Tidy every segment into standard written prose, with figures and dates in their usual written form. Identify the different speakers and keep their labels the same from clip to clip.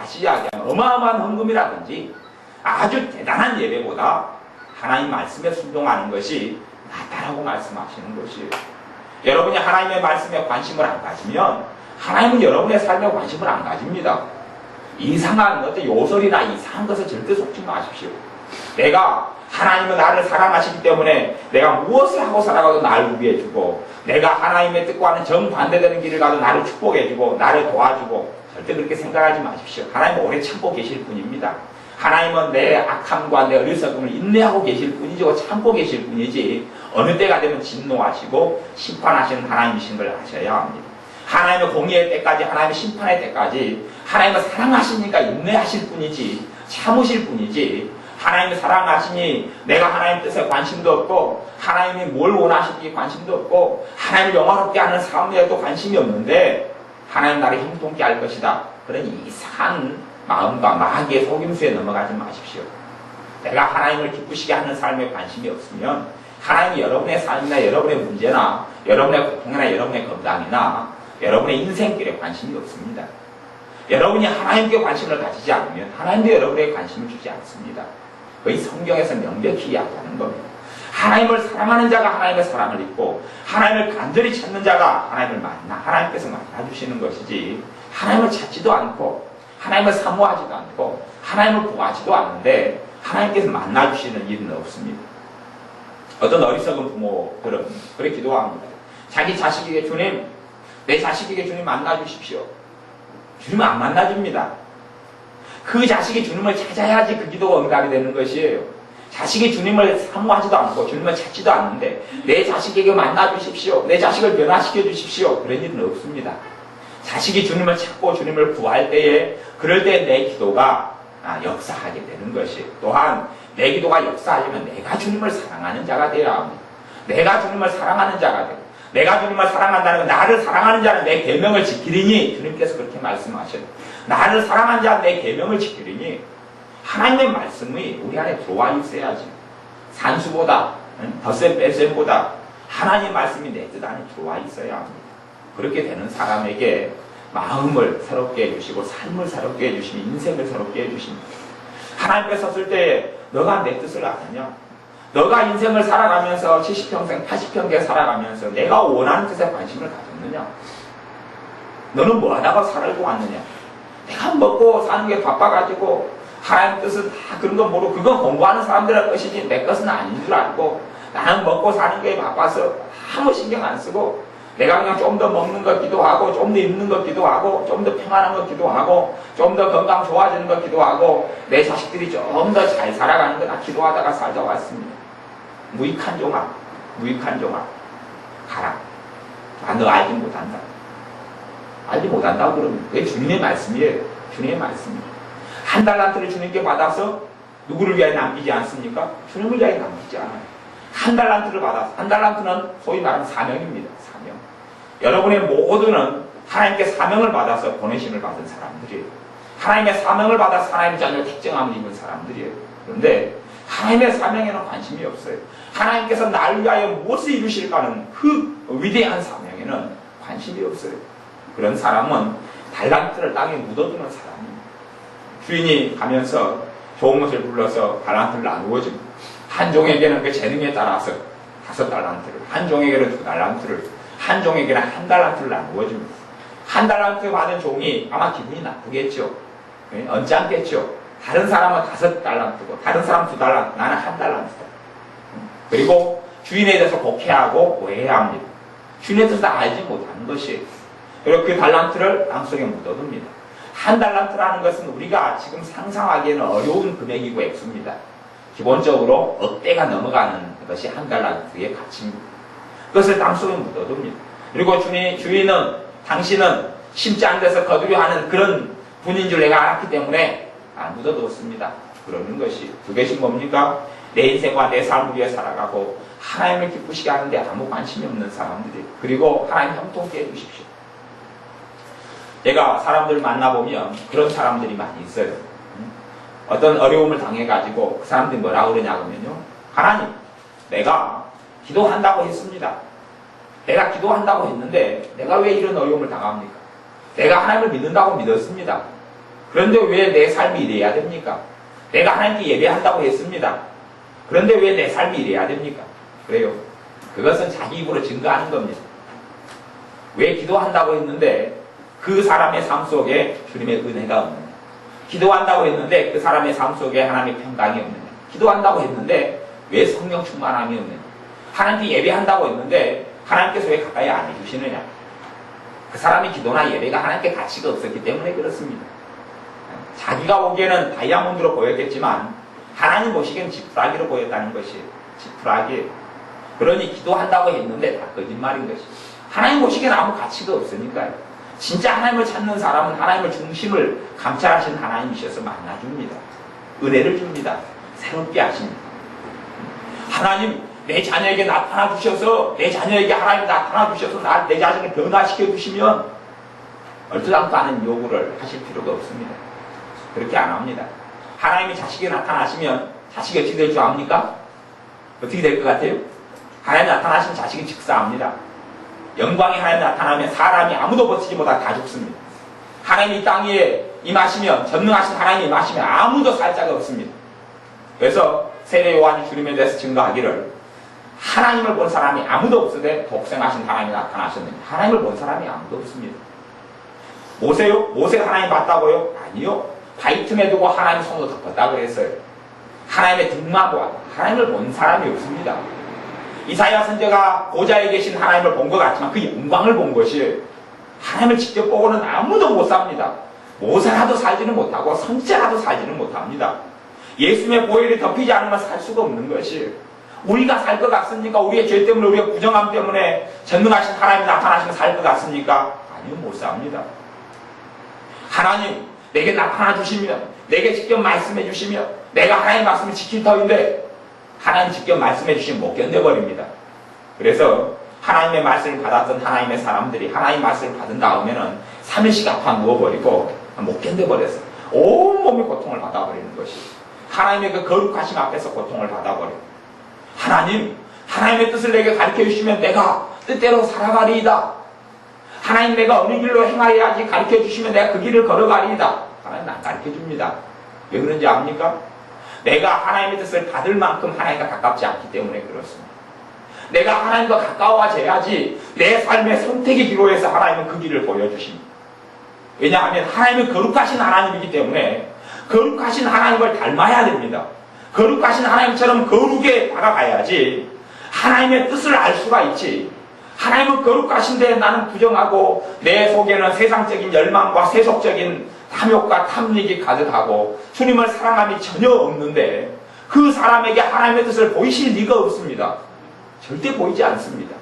Speaker 1: 과시하게 어마어마한 헌금이라든지 아주 대단한 예배보다 하나님 말씀에 순종하는 것이 낫다라고 말씀하시는 것이에요. 여러분이 하나님의 말씀에 관심을 안 가지면 하나님은 여러분의 삶에 관심을 안 가집니다. 이상한 어떤 요설이나 이상한 것에 절대 속지 마십시오. 하나님은 나를 사랑하시기 때문에 내가 무엇을 하고 살아가도 나를 위해주고, 내가 하나님의 뜻과는 정반대되는 길을 가도 나를 축복해주고 나를 도와주고, 절대 그렇게 생각하지 마십시오. 하나님은 오래 참고 계실 분입니다. 하나님은 내 악함과 내 어리석음을 인내하고 계실 뿐이죠. 참고 계실 뿐이지 어느 때가 되면 진노하시고 심판하시는 하나님이신 걸 아셔야 합니다. 하나님의 공의의 때까지, 하나님의 심판의 때까지 하나님은 사랑하시니까 인내하실 뿐이지 참으실 뿐이지, 하나님이 사랑하시니 내가 하나님 뜻에 관심도 없고 하나님이 뭘 원하시는지 관심도 없고 하나님을 영화롭게 하는 삶에도 관심이 없는데 하나님 나를 형통케 할 것이다, 그런 이상한 마음과 마귀의 속임수에 넘어가지 마십시오. 내가 하나님을 기쁘시게 하는 삶에 관심이 없으면 하나님이 여러분의 삶이나 여러분의 문제나 여러분의 고통이나 여러분의 건강이나 여러분의 인생길에 관심이 없습니다. 여러분이 하나님께 관심을 가지지 않으면 하나님도 여러분에게 관심을 주지 않습니다. 거의 성경에서 명백히 이야기하는 겁니다. 하나님을 사랑하는 자가 하나님의 사랑을 입고 하나님을 간절히 찾는 자가 하나님께서 만나주시는 것이지, 하나님을 찾지도 않고 하나님을 사모하지도 않고 하나님을 구하지도 않는데 하나님께서 만나주시는 일은 없습니다. 어떤 어리석은 부모들은 그렇게 기도합니다. 자기 자식에게 주님, 내 자식에게 주님 만나주십시오. 주님은 안 만나줍니다. 그 자식이 주님을 찾아야지 그 기도가 응답이 되는 것이에요. 자식이 주님을 사모하지도 않고 주님을 찾지도 않는데 내 자식에게 만나주십시오, 내 자식을 변화시켜 주십시오, 그런 일은 없습니다. 자식이 주님을 찾고 주님을 구할 때에, 그럴 때 내 기도가 역사하게 되는 것이에요. 또한 내 기도가 역사하려면 내가 주님을 사랑하는 자가 되어야 합니다. 내가 주님을 사랑하는 자가 되고, 내가 주님을 사랑한다는 건 나를 사랑하는 자는 내 계명을 지키리니, 주님께서 그렇게 말씀하셔요. 나를 사랑하는 자는 내 계명을 지키리니, 하나님의 말씀이 우리 안에 들어와 있어야지. 산수보다 덧셈 뺄셈보다 하나님의 말씀이 내 뜻 안에 들어와 있어야 합니다. 그렇게 되는 사람에게 마음을 새롭게 해주시고 삶을 새롭게 해주시고 인생을 새롭게 해주십니다. 하나님께서 섰을 때 너가 내 뜻을 아느냐? 너가 인생을 살아가면서 70평생 80평생 살아가면서 내가 원하는 뜻에 관심을 가졌느냐? 너는 뭐 하다가 살고 왔느냐? 내가 먹고 사는 게 바빠가지고 하나님 뜻은 다 그런 거 모르고 그건 공부하는 사람들의 것이지 내 것은 아닌 줄 알고, 나는 먹고 사는 게 바빠서 아무 신경 안 쓰고 내가 그냥 좀 더 먹는 것 기도하고 좀 더 입는 것 기도하고 좀 더 평안한 것 기도하고 좀 더 건강 좋아지는 것 기도하고 내 자식들이 좀 더 잘 살아가는 거 다 기도하다가 살다 왔습니다. 무익한 종아, 무익한 종아, 가라. 너 알지 못한다. 알지 못한다고 그러면 그게 주님의 말씀이에요. 주님의 말씀이에요. 한 달란트를 주님께 받아서 누구를 위하여 남기지 않습니까? 주님을 위하여 남기지 않아요. 한 달란트를 받아서, 한 달란트는 소위 말하는 사명입니다. 사명. 여러분의 모두는 하나님께 사명을 받아서 보내심을 받은 사람들이에요. 하나님의 사명을 받아서 하나님의 자녀의 특정함을 입은 사람들이에요. 그런데 하나님의 사명에는 관심이 없어요. 하나님께서 나를 위하여 무엇을 이루실까는 그 위대한 사명에는 관심이 없어요. 그런 사람은 달란트를 땅에 묻어두는 사람입니다. 주인이 가면서 좋은 것을 불러서 달란트를 나누어 줍니다. 한 종에게는 그 재능에 따라서 5달란트를, 한 종에게는 2달란트를, 한 종에게는 1달란트를 나누어 줍니다. 1달란트 받은 종이 아마 기분이 나쁘겠죠. 언짢겠죠. 다른 사람은 5달란트고 다른 사람은 2달란트, 나는 1달란트다. 그리고 주인에 대해서 곡해하고 오해해야 합니다. 주인에 대해서 알지 못하는 것이에요. 그리고 그 달란트를 땅속에 묻어둡니다. 1달란트라는 것은 우리가 지금 상상하기에는 어려운 금액이고 액수입니다. 기본적으로 억대가 넘어가는 것이 1달란트의 가치입니다. 그것을 땅속에 묻어둡니다. 그리고 주인은 당신은 심지 않은 데서 거두려 하는 그런 분인 줄 내가 알았기 때문에 묻어두었습니다. 그러는 것이, 그것이 뭡니까? 내 인생과 내 삶을 위해 살아가고 하나님을 기쁘시게 하는데 아무 관심이 없는 사람들이, 그리고 하나님 형통케 해주십시오. 제가 사람들 만나보면 그런 사람들이 많이 있어요. 어떤 어려움을 당해가지고 그 사람들이 뭐라고 그러냐면요, 하나님, 내가 기도한다고 했습니다. 내가 기도한다고 했는데 내가 왜 이런 어려움을 당합니까? 내가 하나님을 믿는다고 믿었습니다. 그런데 왜 내 삶이 이래야 됩니까? 내가 하나님께 예배한다고 했습니다. 그런데 왜 내 삶이 이래야 됩니까? 그래요. 그것은 자기 입으로 증거하는 겁니다. 왜 기도한다고 했는데 그 사람의 삶 속에 주님의 은혜가 없느냐? 기도한다고 했는데 그 사람의 삶 속에 하나님의 평강이 없느냐? 기도한다고 했는데 왜 성령 충만함이 없느냐? 하나님께 예배한다고 했는데 하나님께서 왜 가까이 안 해주시느냐? 그 사람의 기도나 예배가 하나님께 가치가 없었기 때문에 그렇습니다. 자기가 보기에는 다이아몬드로 보였겠지만 하나님 보시기엔 지푸라기로 보였다는 것이 지푸라기. 그러니 기도한다고 했는데 다 거짓말인 것이. 하나님 보시기엔 아무 가치가 없으니까요. 진짜 하나님을 찾는 사람은 하나님을 중심을 감찰하신 하나님이셔서 만나줍니다. 은혜를 줍니다. 새롭게 하십니다. 하나님 내 자녀에게 나타나 주셔서 내 자녀에게 하나님이 나타나 주셔서 내 자신을 변화시켜 주시면 얼토당토 않은 요구를 하실 필요가 없습니다. 그렇게 안 합니다. 하나님이 자식이 나타나시면 자식이 어떻게 될 줄 압니까? 어떻게 될 것 같아요? 하나님 나타나시면 자식이 즉사합니다. 영광이 하나님 나타나면 사람이 아무도 버티지 못하고 다 죽습니다. 하나님이 이 땅에 임하시면 전능하신 하나님이 임하시면 아무도 살 자가 없습니다. 그래서 세례 요한이 주님에 대해서 증거하기를 하나님을 본 사람이 아무도 없으되 독생하신 하나님이 나타나셨는데 하나님을 본 사람이 아무도 없습니다. 모세요? 모세 하나님 봤다고요? 아니요. 바위 틈에 두고 하나님 손으로 덮었다고 했어요. 하나님의 등만 보았다. 하나님을 본 사람이 없습니다. 이사야 선지자가 보좌에 계신 하나님을 본 것 같지만 그 영광을 본 것이 하나님을 직접 보고는 아무도 못 삽니다. 모세라도 살지는 못하고 선지자라도 살지는 못합니다. 예수님의 보혈이 덮이지 않으면 살 수가 없는 것이 우리가 살 것 같습니까? 우리의 죄 때문에 우리의 부정함 때문에 전능하신 하나님이 나타나시면 살 것 같습니까? 아니요, 못 삽니다. 하나님 내게 나타나 주시면 내게 직접 말씀해 주시면 내가 하나님 말씀을 지킬 터인데 하나님 직접 말씀해 주시면 못 견뎌버립니다. 그래서 하나님의 말씀을 받았던 하나님의 사람들이 하나님 말씀을 받은 다음에는 3일씩 아파 누워버리고 못 견뎌버렸어요. 온몸이 고통을 받아버리는 것이 하나님의 그 거룩하심 앞에서 고통을 받아버려요. 하나님, 하나님의 뜻을 내게 가르쳐 주시면 내가 뜻대로 살아가리이다. 하나님 내가 어느 길로 행하여야지 가르쳐 주시면 내가 그 길을 걸어가리이다. 하나님 안 가르쳐 줍니다. 왜 그런지 압니까? 내가 하나님의 뜻을 받을 만큼 하나님과 가깝지 않기 때문에 그렇습니다. 내가 하나님과 가까워져야지 내 삶의 선택의 기로에서 하나님은 그 길을 보여주십니다. 왜냐하면 하나님은 거룩하신 하나님이기 때문에 거룩하신 하나님을 닮아야 됩니다. 거룩하신 하나님처럼 거룩에 다가가야지 하나님의 뜻을 알 수가 있지. 하나님은 거룩하신데 나는 부정하고 내 속에는 세상적인 열망과 세속적인 탐욕과 탐닉이 가득하고 주님을 사랑함이 전혀 없는데 그 사람에게 하나님의 뜻을 보이실 리가 없습니다. 절대 보이지 않습니다.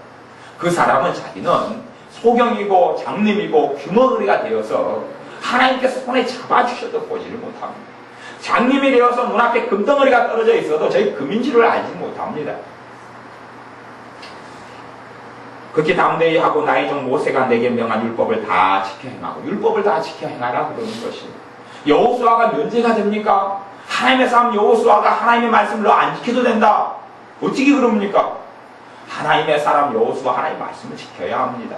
Speaker 1: 그 사람은 자기는 소경이고 장님이고 규머거리가 되어서 하나님께서 손에 잡아주셔도 보지를 못합니다. 장님이 되어서 눈앞에 금덩어리가 떨어져 있어도 저희 금인지를 알지 못합니다. 그렇게 담대히 하고 나의 종 모세가 내게 명한 율법을 다 지켜 행하고 율법을 다 지켜 행하라 그러는 것이 여호수아가 면제가 됩니까? 하나님의 사람 여호수아가 하나님의 말씀을 너 안 지켜도 된다. 어떻게 그럽니까? 하나님의 사람 여호수아 하나님의 말씀을 지켜야 합니다.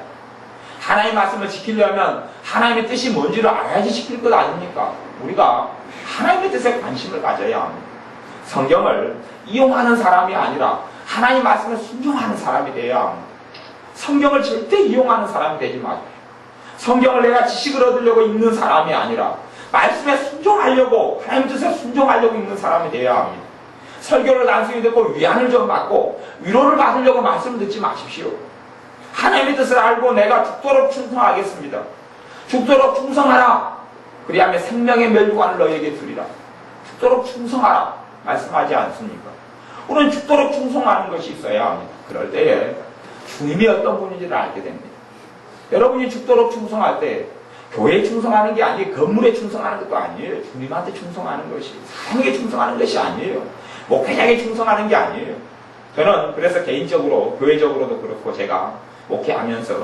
Speaker 1: 하나님의 말씀을 지키려면 하나님의 뜻이 뭔지를 알아야지 지킬 것 아닙니까? 우리가 하나님의 뜻에 관심을 가져야 합니다. 성경을 이용하는 사람이 아니라 하나님 말씀을 순종하는 사람이 되어야 합니다. 성경을 절대 이용하는 사람이 되지 마십시오. 성경을 내가 지식을 얻으려고 읽는 사람이 아니라 말씀에 순종하려고 하나님 뜻에 순종하려고 읽는 사람이 되어야 합니다. 설교를 단순히 듣고 위안을 좀 받고 위로를 받으려고 말씀을 듣지 마십시오. 하나님의 뜻을 알고 내가 죽도록 충성하겠습니다. 죽도록 충성하라. 그리하면 생명의 멸류관을 너에게 주리라. 죽도록 충성하라. 말씀하지 않습니까? 우리는 죽도록 충성하는 것이 있어야 합니다. 그럴 때에 주님이 어떤 분인지를 알게 됩니다. 여러분이 죽도록 충성할 때 교회에 충성하는 게 아니에요. 건물에 충성하는 것도 아니에요. 주님한테 충성하는 것이 사람에게 충성하는 것이 아니에요. 목회자에게 충성하는 게 아니에요. 저는 그래서 개인적으로 교회적으로도 그렇고 제가 목회하면서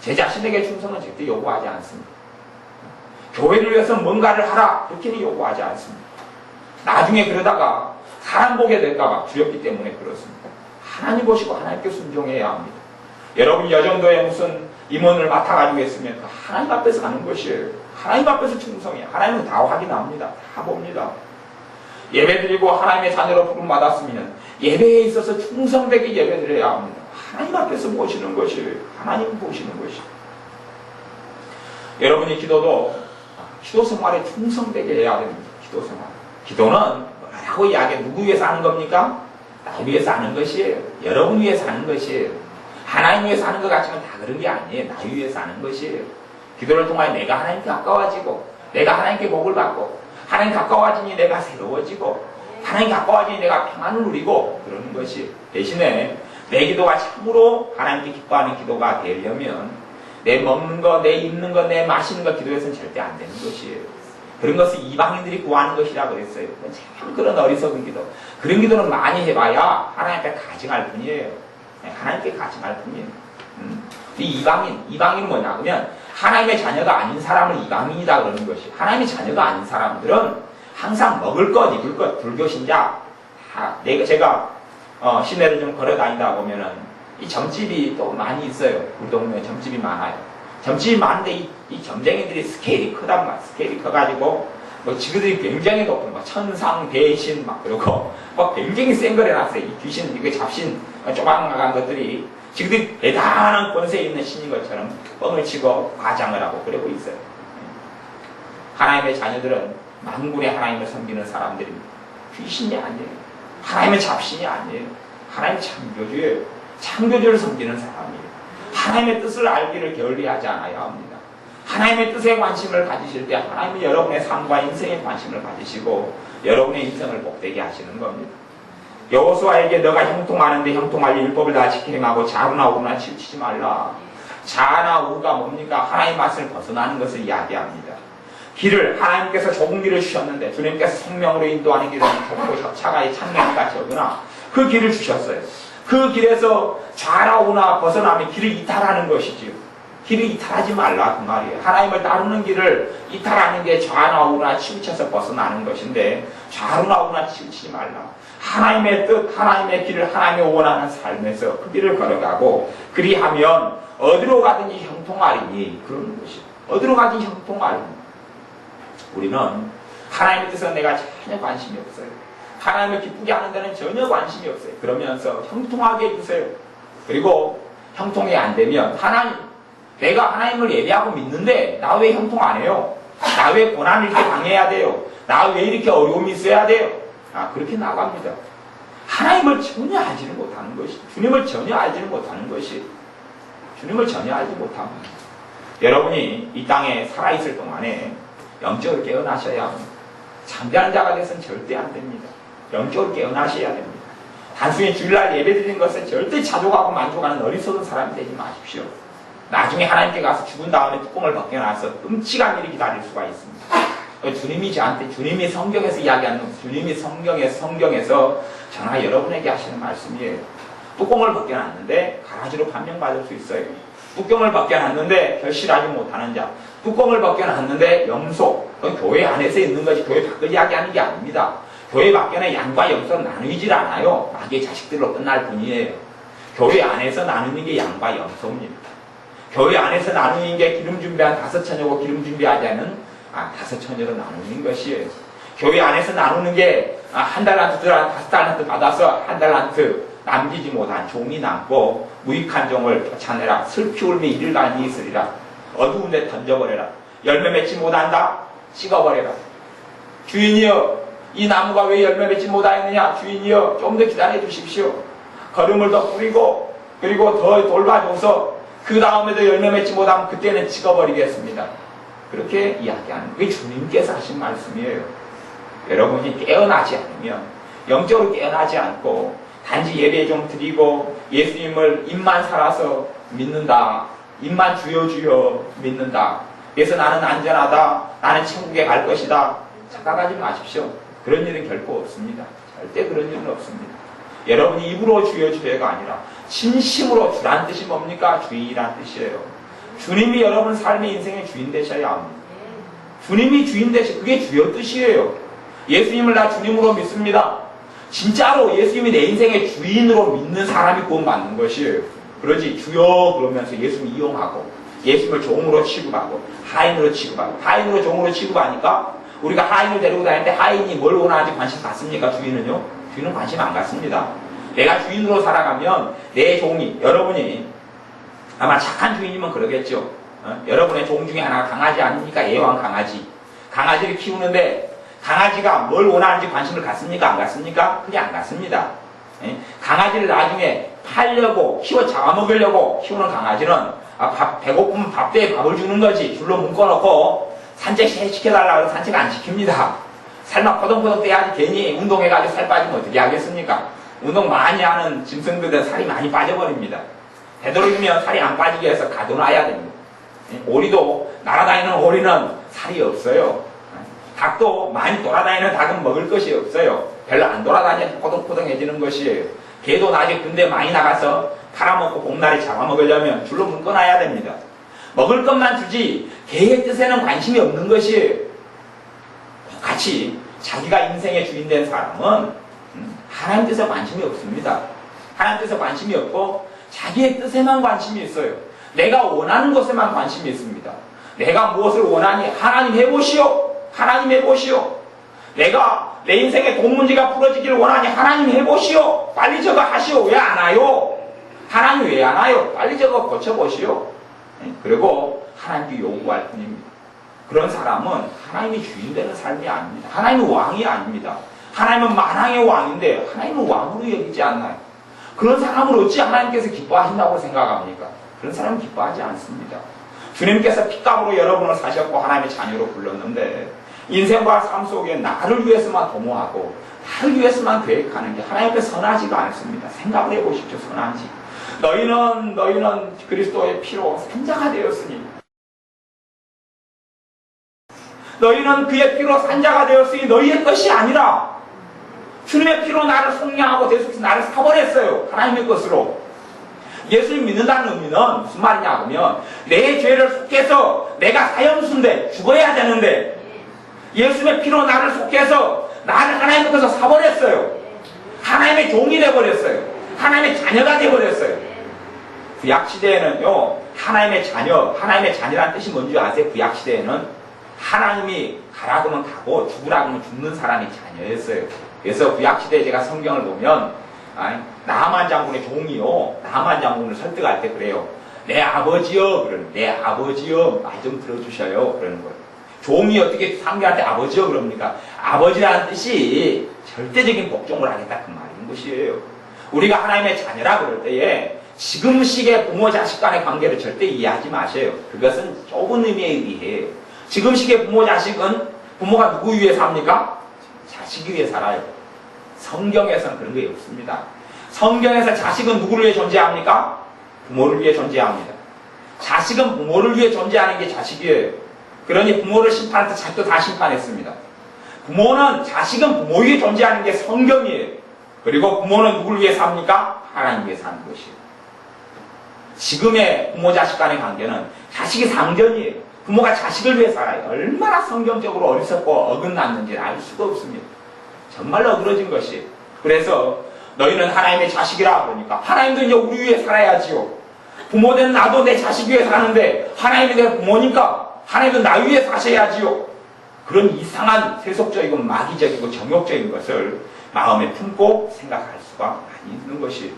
Speaker 1: 제 자신에게 충성은 절대 요구하지 않습니다. 교회를 위해서 뭔가를 하라 그렇게는 요구하지 않습니다. 나중에 그러다가 사람 보게 될까봐 두렵기 때문에 그렇습니다. 하나님 보시고 하나님께 순종해야 합니다. 여러분이 여정도에 무슨 임원을 맡아가지고 있으면 그 하나님 앞에서 하는 것이에요. 하나님 앞에서 충성해요. 하나님은 다 확인합니다. 다 봅니다. 예배드리고 하나님의 자녀로 부름받았으면 예배에 있어서 충성되게 예배드려야 합니다. 하나님 앞에서 보시는 것이, 하나님 보시는 것이. 여러분이 기도 생활에 충성되게 해야 됩니다. 기도 생활. 기도는 뭐라고 이야기해? 누구 위해서 하는 겁니까? 나 위해서 하는 것이에요. 여러분 위해서 하는 것이에요. 하나님 위해서 하는 것 같지만 다 그런 게 아니에요. 나 위해서 하는 것이에요. 기도를 통하여 내가 하나님께 가까워지고, 내가 하나님께 복을 받고, 하나님 가까워지니 내가 새로워지고, 하나님 가까워지니 내가 평안을 누리고, 그러는 것이. 대신에 내 기도가 참으로 하나님께 기뻐하는 기도가 되려면 내 먹는 거, 내 입는 거, 내 마시는 거 기도해서는 절대 안 되는 것이에요. 그런 것을 이방인들이 구하는 것이라 그랬어요. 참 그런 어리석은 기도. 그런 기도는 많이 해봐야 하나님 앞에 가증할 뿐이에요. 하나님께 가증할 뿐이에요. 이 이방인은 뭐냐 그러면 하나님의 자녀가 아닌 사람을 이방인이다 그러는 것이. 하나님의 자녀가 아닌 사람들은 항상 먹을 것, 입을 것, 불교신자. 제가 시내를 좀 걸어 다니다 보면은 이 점집이 또 많이 있어요. 우리 동네에 점집이 많아요. 점집이 많은데 이 점쟁이들이 스케일이 크단 말이야. 스케일이 커가지고 뭐 지그들이 굉장히 높은 뭐 천상 대신 막 그러고 막 굉장히 센 걸 해놨어요. 이 귀신, 이거 잡신 조각나간 것들이 지그들이 대단한 권세 있는 신인 것처럼 뻥을 치고 과장을 하고 그러고 있어요. 하나님의 자녀들은 만군의 하나님을 섬기는 사람들입니다. 귀신이 아니에요. 하나님의 잡신이 아니에요. 하나님 창조주예요. 창조주를 섬기는 사람이에요. 하나님의 뜻을 알기를 게을리하지 않아야 합니다. 하나님의 뜻에 관심을 가지실 때 하나님은 여러분의 삶과 인생에 관심을 가지시고 여러분의 인생을 복되게 하시는 겁니다. 여호수아에게 너가 형통하는데 형통할 율법을 다 지키게 하고 좌우나 우나 치우치지 말라. 좌나 우가 뭡니까? 하나님의 말씀을 벗어나는 것을 이야기합니다. 길을 하나님께서 좁은 길을 주셨는데 주님께서 생명으로 인도하는 길은 좁고 협차가의 창명이가 적으나 그 길을 주셨어요. 그 길에서 좌나 우나 벗어나면 길을 이탈하는 것이지요. 길을 이탈하지 말라 그 말이에요. 하나님을 따르는 길을 이탈하는 게 좌나 우나 치우쳐서 벗어나는 것인데 좌나 우나 치우치지 말라. 하나님의 뜻, 하나님의 길을 하나님이 원하는 삶에서 그 길을 걸어가고 그리하면 어디로 가든지 형통하리니 그러는 것이에요. 어디로 가든지 형통하리니. 우리는 하나님의 뜻에 내가 전혀 관심이 없어요. 하나님을 기쁘게 하는 데는 전혀 관심이 없어요. 그러면서 형통하게 해주세요. 그리고 형통이 안 되면 내가 하나님을 예배하고 믿는데 나 왜 형통 안 해요? 나 왜 고난을 이렇게 당해야 돼요? 나 왜 이렇게 어려움이 있어야 돼요? 그렇게 나갑니다. 하나님을 전혀 알지는 못하는 것이, 주님을 전혀 알지는 못하는 것이, 주님을 전혀 알지 못합니다. 여러분이 이 땅에 살아있을 동안에 영적으로 깨어나셔야 합니다. 잠자는 자가 돼서는 절대 안 됩니다. 영적으로 깨어나셔야 됩니다. 단순히 주일날 예배드리는 것에 절대 자족하고 만족하는 어리석은 사람이 되지 마십시오. 나중에 하나님께 가서 죽은 다음에 뚜껑을 벗겨놔서 끔찍한 일이 기다릴 수가 있습니다. 주님이 저한테, 주님이 성경에서 이야기하는, 주님이 성경에서 전하 여러분에게 하시는 말씀이에요. 뚜껑을 벗겨놨는데 가라지로 판명받을 수 있어요. 뚜껑을 벗겨놨는데 결실하지 못하는 자, 뚜껑을 벗겨놨는데 염소, 그건 교회 안에서 있는 것이 교회 밖을 이야기하는 게 아닙니다. 교회 밖에는 양과 염소는 나누질 않아요. 마귀의 자식들로 끝날 뿐이에요. 교회 안에서 나누는 게 양과 염소입니다. 교회 안에서 나누는 게 기름 준비한 5처녀고 기름 준비하지 않은 5처녀로 나누는 것이에요. 교회 안에서 나누는 게 한 달란트, 5달란트 받아서 한 달란트 남기지 못한 종이 남고 무익한 종을 쫓아내라. 슬피 울며 이를 갈니 있으리라. 어두운 데 던져버려라. 열매 맺지 못한다? 찍어버려라. 주인이여, 이 나무가 왜 열매 맺지 못하였느냐? 주인이여, 좀 더 기다려 주십시오. 거름을 더 뿌리고 그리고 더 돌봐줘서 그 다음에도 열매 맺지 못하면 그때는 찍어버리겠습니다. 그렇게 이야기하는 그게 주님께서 하신 말씀이에요. 여러분이 깨어나지 않으면, 영적으로 깨어나지 않고 단지 예배 좀 드리고 예수님을 입만 살아서 믿는다, 입만 주여 주여 믿는다, 그래서 나는 안전하다, 나는 천국에 갈 것이다, 착각하지 마십시오. 그런 일은 결코 없습니다. 절대 그런 일은 없습니다. 여러분이 입으로 주여 주여가 아니라 진심으로, 주란 뜻이 뭡니까? 주인이란 뜻이에요. 주님이 여러분 삶의 인생의 주인 되셔야 합니다. 주님이 주인 되시, 그게 주여 뜻이에요. 예수님을 나 주님으로 믿습니다. 진짜로 예수님이 내 인생의 주인으로 믿는 사람이 구원받는 것이에요. 그러지 주여 그러면서 예수님 이용하고 예수님을 종으로 취급하고 하인으로 취급하고 하인으로 종으로 취급하니까 우리가 하인을 데리고 다니는데 하인이 뭘 원하는지 관심 갖습니까? 주인은요? 주인은 관심 안 갖습니다. 내가 주인으로 살아가면 내 종이, 여러분이 아마 착한 주인이면 그러겠죠. 여러분의 종 중에 하나가 강아지 아닙니까? 애완 강아지. 강아지를 키우는데 강아지가 뭘 원하는지 관심을 갖습니까? 안 갖습니까? 그게 안 갖습니다. 강아지를 나중에 팔려고 키워 잡아먹으려고 키우는 강아지는 배고프면 밥대에 밥을 주는 거지 줄로 묶어놓고 산책시켜달라고 해서 산책 안 시킵니다. 살만 포동포동 떼야지 괜히 운동해가지고 살 빠지면 어떻게 하겠습니까? 운동 많이 하는 짐승들은 살이 많이 빠져버립니다. 되도록이면 살이 안 빠지게 해서 가둬놔야 됩니다. 오리도 날아다니는 오리는 살이 없어요. 닭도 많이 돌아다니는 닭은 먹을 것이 없어요. 별로 안 돌아다녀서 포동포동해지는 것이에요. 개도 낮에 군대 많이 나가서 팔아먹고 봄날에 잡아먹으려면 줄로 묶어놔야 됩니다. 먹을 것만 주지 개의 뜻에는 관심이 없는 것이에요. 똑같이 자기가 인생의 주인 된 사람은 하나님 뜻에 관심이 없습니다. 하나님 뜻에 관심이 없고 자기의 뜻에만 관심이 있어요. 내가 원하는 것에만 관심이 있습니다. 내가 무엇을 원하니? 하나님 해보시오. 하나님 해보시오. 내가 내 인생의 돈 문제가 풀어지기를 원하니 하나님 해보시오. 빨리 저거 하시오. 왜 안 와요? 하나님 왜 안 와요? 빨리 저거 고쳐보시오. 그리고 하나님께 요구할 뿐입니다. 그런 사람은 하나님이 주인 되는 삶이 아닙니다. 하나님은 왕이 아닙니다. 하나님은 만왕의 왕인데 하나님은 왕으로 여기지 않나요? 그런 사람을 어찌 하나님께서 기뻐하신다고 생각합니까? 그런 사람은 기뻐하지 않습니다. 주님께서 핏값으로 여러분을 사셨고 하나님의 자녀로 불렀는데 인생과 삶 속에 나를 위해서만 도모하고 나를 위해서만 계획하는 게 하나님께 선하지가 않습니다. 생각을 해보십시오. 선한지. 너희는 그리스도의 피로 산자가 되었으니 너희는 그의 피로 산자가 되었으니 너희의 것이 아니라 주님의 피로 나를 속량하고 대속해서 나를 사버렸어요. 하나님의 것으로. 예수님 믿는다는 의미는 무슨 말이냐 하면 내 죄를 속해서 내가 사형수인데 죽어야 되는데 예수님의 피로 나를 속해서 나를 하나님의 것으로 사버렸어요. 하나님의 종이 되어버렸어요. 하나님의 자녀가 되어버렸어요. 구약시대에는요 하나님의 자녀, 하나님의 자녀라는 뜻이 뭔지 아세요? 구약시대에는 하나님이 가라 그러면 가고 죽으라 그러면 죽는 사람이 자녀였어요. 그래서 구약시대에 제가 성경을 보면 나하만 장군의 종이요 나하만 장군을 설득할 때 그래요. 내 아버지여 그러는 내 아버지여 말 좀 들어주셔요 그러는 거예요. 종이 어떻게 상대한테 아버지여 그럽니까? 아버지라는 뜻이 절대적인 복종을 하겠다 그 말인 것이에요. 우리가 하나님의 자녀라 그럴 때에 지금 시기의 부모 자식 간의 관계를 절대 이해하지 마세요. 그것은 좁은 의미에 의해요. 지금 시기의 부모 자식은 부모가 누구 위해 삽니까? 자식이 위해 살아요. 성경에서는 그런 게 없습니다. 성경에서 자식은 누구를 위해 존재합니까? 부모를 위해 존재합니다. 자식은 부모를 위해 존재하는 게 자식이에요. 그러니 부모를 심판할 때 자식도 다 심판했습니다. 부모는 자식은 부모 위해 존재하는 게 성경이에요. 그리고 부모는 누구를 위해 삽니까? 하나님 위해 사는 것이에요. 지금의 부모 자식 간의 관계는 자식이 상전이에요. 부모가 자식을 위해 살아요. 얼마나 성경적으로 어리석고 어긋났는지는 알 수가 없습니다. 정말로 어그러진 것이에요. 그래서 너희는 하나님의 자식이라 그러니까 하나님도 이제 우리 위해 살아야지요. 부모된 나도 내 자식 위해 사는데 하나님이 내 부모니까 하나님도 나 위해 사셔야지요. 그런 이상한 세속적이고 마귀적이고 정욕적인 것을 마음에 품고 생각할 수가 많이 있는 것이에요.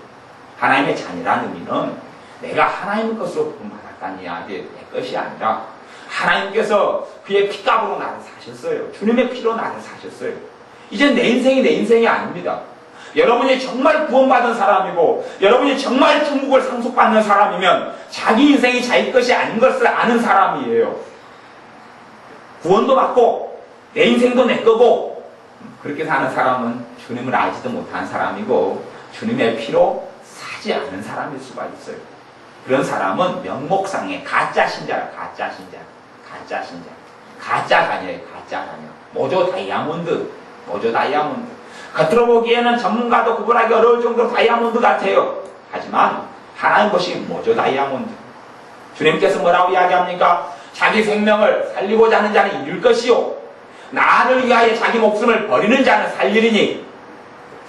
Speaker 1: 하나님의 자녀라는 의미는 내가 하나님의 것으로 부름받았다는 이야기 내 것이 아니라 하나님께서 그의 피값으로 나를 사셨어요. 주님의 피로 나를 사셨어요. 이제 내 인생이 아닙니다. 여러분이 정말 구원받은 사람이고 여러분이 정말 천국을 상속받는 사람이면 자기 인생이 자기 것이 아닌 것을 아는 사람이에요. 구원도 받고 내 인생도 내 거고 그렇게 사는 사람은 주님을 알지도 못한 사람이고 주님의 피로 사지 않은 사람일 수가 있어요. 그런 사람은 명목상의 가짜 신자라. 가짜 신자. 가짜 자녀예요. 가짜 자녀. 모조 다이아몬드. 겉으로 보기에는 전문가도 구분하기 어려울 정도로 다이아몬드 같아요. 하지만 하나님 것이 모조 다이아몬드. 주님께서 뭐라고 이야기합니까? 자기 생명을 살리고자 하는 자는 잃을 것이요 나를 위하여 자기 목숨을 버리는 자는 살리리니.